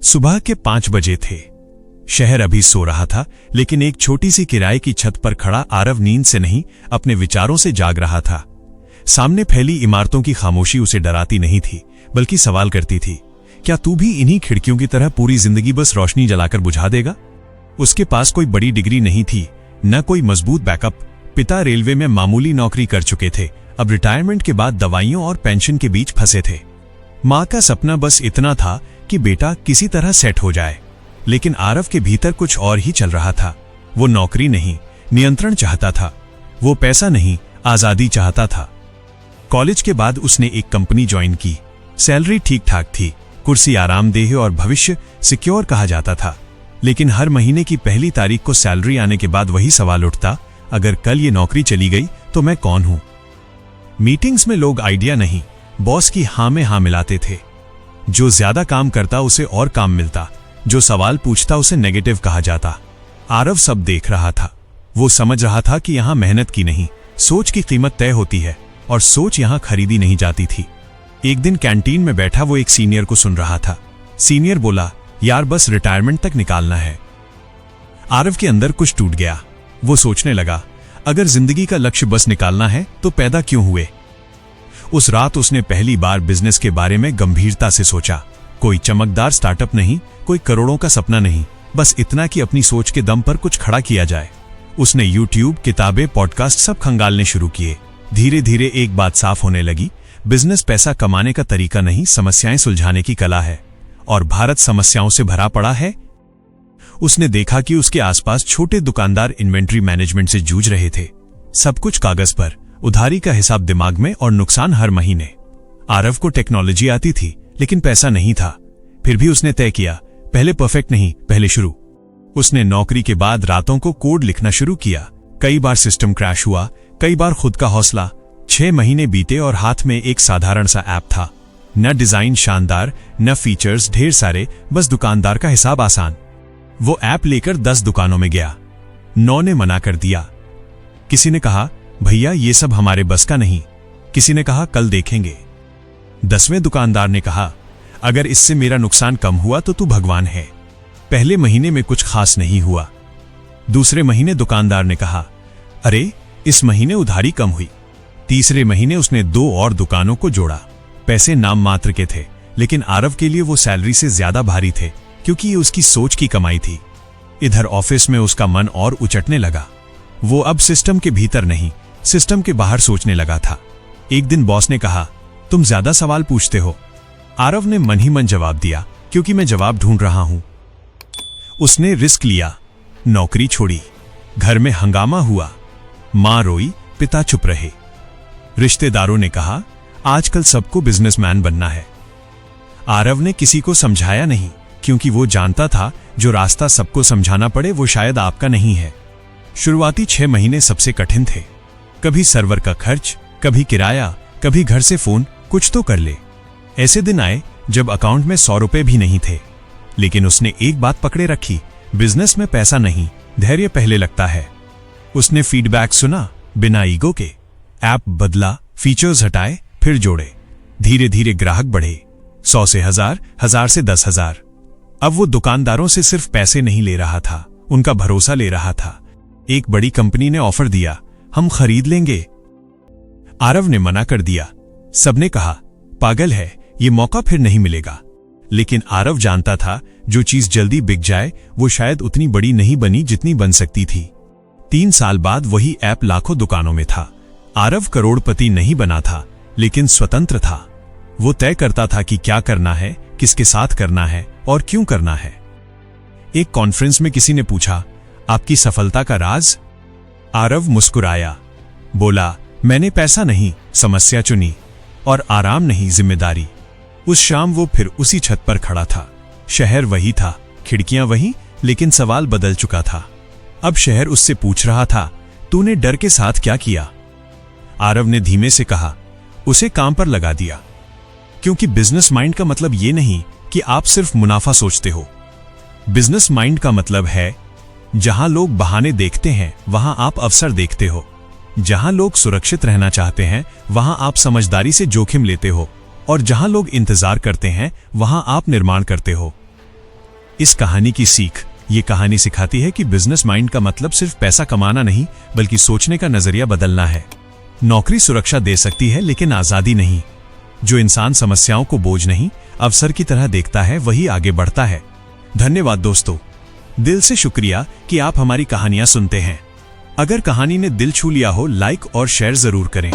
सुबह के 5 बजे थे। शहर अभी सो रहा था, लेकिन एक छोटी सी किराए की छत पर खड़ा आरव नींद से नहीं, अपने विचारों से जाग रहा था। सामने फैली इमारतों की खामोशी उसे डराती नहीं थी, बल्कि सवाल करती थी, क्या तू भी इन्हीं खिड़कियों की तरह पूरी जिंदगी बस रोशनी जलाकर बुझा देगा? उसके पास कोई बड़ी डिग्री नहीं थी, न कोई मजबूत बैकअप। पिता रेलवे में मामूली नौकरी कर चुके थे, अब रिटायरमेंट के बाद दवाइयों और पेंशन के बीच फंसे थे। माँ का सपना बस इतना था कि बेटा किसी तरह सेट हो जाए, लेकिन आरव के भीतर कुछ और ही चल रहा था। वो नौकरी नहीं, नियंत्रण चाहता था। वो पैसा नहीं, आजादी चाहता था। कॉलेज के बाद उसने एक कंपनी ज्वाइन की। सैलरी ठीक ठाक थी, कुर्सी आरामदेह और भविष्य सिक्योर कहा जाता था। लेकिन हर महीने की पहली तारीख को सैलरी आने के बाद वही सवाल उठता, अगर कल ये नौकरी चली गई तो मैं कौन हूं? मीटिंग्स में लोग आइडिया नहीं, बॉस की हां में हां मिलाते थे। जो ज्यादा काम करता उसे और काम मिलता, जो सवाल पूछता उसे नेगेटिव कहा जाता। आरव सब देख रहा था। वो समझ रहा था कि यहां मेहनत की नहीं, सोच की कीमत तय होती है, और सोच यहां खरीदी नहीं जाती थी। एक दिन कैंटीन में बैठा वो एक सीनियर को सुन रहा था। सीनियर बोला, यार बस रिटायरमेंट तक निकालना है। आरव के अंदर कुछ टूट गया। वो सोचने लगा, अगर जिंदगी का लक्ष्य बस निकालना है तो पैदा क्यों हुए? उस रात उसने पहली बार बिजनेस के बारे में गंभीरता से सोचा। कोई चमकदार स्टार्टअप नहीं, कोई करोड़ों का सपना नहीं, बस इतना कि अपनी सोच के दम पर कुछ खड़ा किया जाए। उसने यूट्यूब, किताबें, पॉडकास्ट सब खंगालने शुरू किए। धीरे धीरे एक बात साफ होने लगी, बिजनेस पैसा कमाने का तरीका नहीं, समस्याएं सुलझाने की कला है। और भारत समस्याओं से भरा पड़ा है। उसने देखा कि उसके आसपास छोटे दुकानदार इन्वेंट्री मैनेजमेंट से जूझ रहे थे। सब कुछ कागज पर, उधारी का हिसाब दिमाग में और नुकसान हर महीने। आरव को टेक्नोलॉजी आती थी, लेकिन पैसा नहीं था। फिर भी उसने तय किया, पहले परफेक्ट नहीं, पहले शुरू। उसने नौकरी के बाद रातों को कोड लिखना शुरू किया। कई बार सिस्टम क्रैश हुआ, कई बार खुद का हौसला। 6 महीने बीते और हाथ में एक साधारण सा ऐप था। न डिजाइन शानदार, न फीचर्स ढेर सारे, बस दुकानदार का हिसाब आसान। वो ऐप लेकर 10 दुकानों में गया। 9 ने मना कर दिया। किसी ने कहा, भैया ये सब हमारे बस का नहीं। किसी ने कहा, कल देखेंगे। 10वें दुकानदार ने कहा, अगर इससे मेरा नुकसान कम हुआ तो तू भगवान है। पहले महीने में कुछ खास नहीं हुआ। दूसरे महीने दुकानदार ने कहा, अरे इस महीने उधारी कम हुई। तीसरे महीने उसने 2 और दुकानों को जोड़ा। पैसे नाम मात्र के थे, लेकिन आरव के लिए वो सैलरी से ज्यादा भारी थे, क्योंकि ये उसकी सोच की कमाई थी। इधर ऑफिस में उसका मन और उचटने लगा। वो अब सिस्टम के भीतर नहीं, सिस्टम के बाहर सोचने लगा था। एक दिन बॉस ने कहा, तुम ज्यादा सवाल पूछते हो। आरव ने मन ही मन जवाब दिया, क्योंकि मैं जवाब ढूंढ रहा हूं। उसने रिस्क लिया, नौकरी छोड़ी। घर में हंगामा हुआ। मां रोई, पिता चुप रहे। रिश्तेदारों ने कहा, आजकल सबको बिजनेसमैन बनना है। आरव ने किसी को समझाया नहीं, क्योंकि वो जानता था जो रास्ता सबको समझाना पड़े वो शायद आपका नहीं है। शुरुआती 6 महीने सबसे कठिन थे। कभी सर्वर का खर्च, कभी किराया, कभी घर से फोन, कुछ तो कर ले। ऐसे दिन आए जब अकाउंट में 100 रुपए भी नहीं थे। लेकिन उसने एक बात पकड़े रखी, बिजनेस में पैसा नहीं, धैर्य पहले लगता है। उसने फीडबैक सुना, बिना ईगो के। ऐप बदला, फीचर्स हटाए, फिर जोड़े। धीरे धीरे ग्राहक बढ़े, 100 से 1000, 1000 से 10,000। अब वो दुकानदारों से सिर्फ पैसे नहीं ले रहा था, उनका भरोसा ले रहा था। एक बड़ी कंपनी ने ऑफर दिया, हम खरीद लेंगे। आरव ने मना कर दिया। सबने कहा, पागल है, ये मौका फिर नहीं मिलेगा। लेकिन आरव जानता था, जो चीज जल्दी बिक जाए वो शायद उतनी बड़ी नहीं बनी जितनी बन सकती थी। 3 साल बाद वही ऐप लाखों दुकानों में था। आरव करोड़पति नहीं बना था, लेकिन स्वतंत्र था। वो तय करता था कि क्या करना है, किसके साथ करना है और क्यों करना है। एक कॉन्फ्रेंस में किसी ने पूछा, आपकी सफलता का राज? आरव मुस्कुराया, बोला, मैंने पैसा नहीं, समस्या चुनी, और आराम नहीं, जिम्मेदारी। उस शाम वो फिर उसी छत पर खड़ा था। शहर वही था, खिड़कियां वही, लेकिन सवाल बदल चुका था। अब शहर उससे पूछ रहा था, तूने डर के साथ क्या किया? आरव ने धीमे से कहा, उसे काम पर लगा दिया। क्योंकि बिजनेस माइंड का मतलब ये नहीं कि आप सिर्फ मुनाफा सोचते हो। बिजनेस माइंड का मतलब है, जहां लोग बहाने देखते हैं वहां आप अवसर देखते हो। जहां लोग सुरक्षित रहना चाहते हैं वहां आप समझदारी से जोखिम लेते हो, और जहां लोग इंतजार करते हैं वहां आप निर्माण करते हो। इस कहानी की सीख, ये कहानी सिखाती है कि बिजनेस माइंड का मतलब सिर्फ पैसा कमाना नहीं, बल्कि सोचने का नजरिया बदलना है। नौकरी सुरक्षा दे सकती है, लेकिन आजादी नहीं। जो इंसान समस्याओं को बोझ नहीं, अवसर की तरह देखता है, वही आगे बढ़ता है। धन्यवाद दोस्तों, दिल से शुक्रिया कि आप हमारी कहानियां सुनते हैं। अगर कहानी ने दिल छू लिया हो, लाइक और शेयर जरूर करें।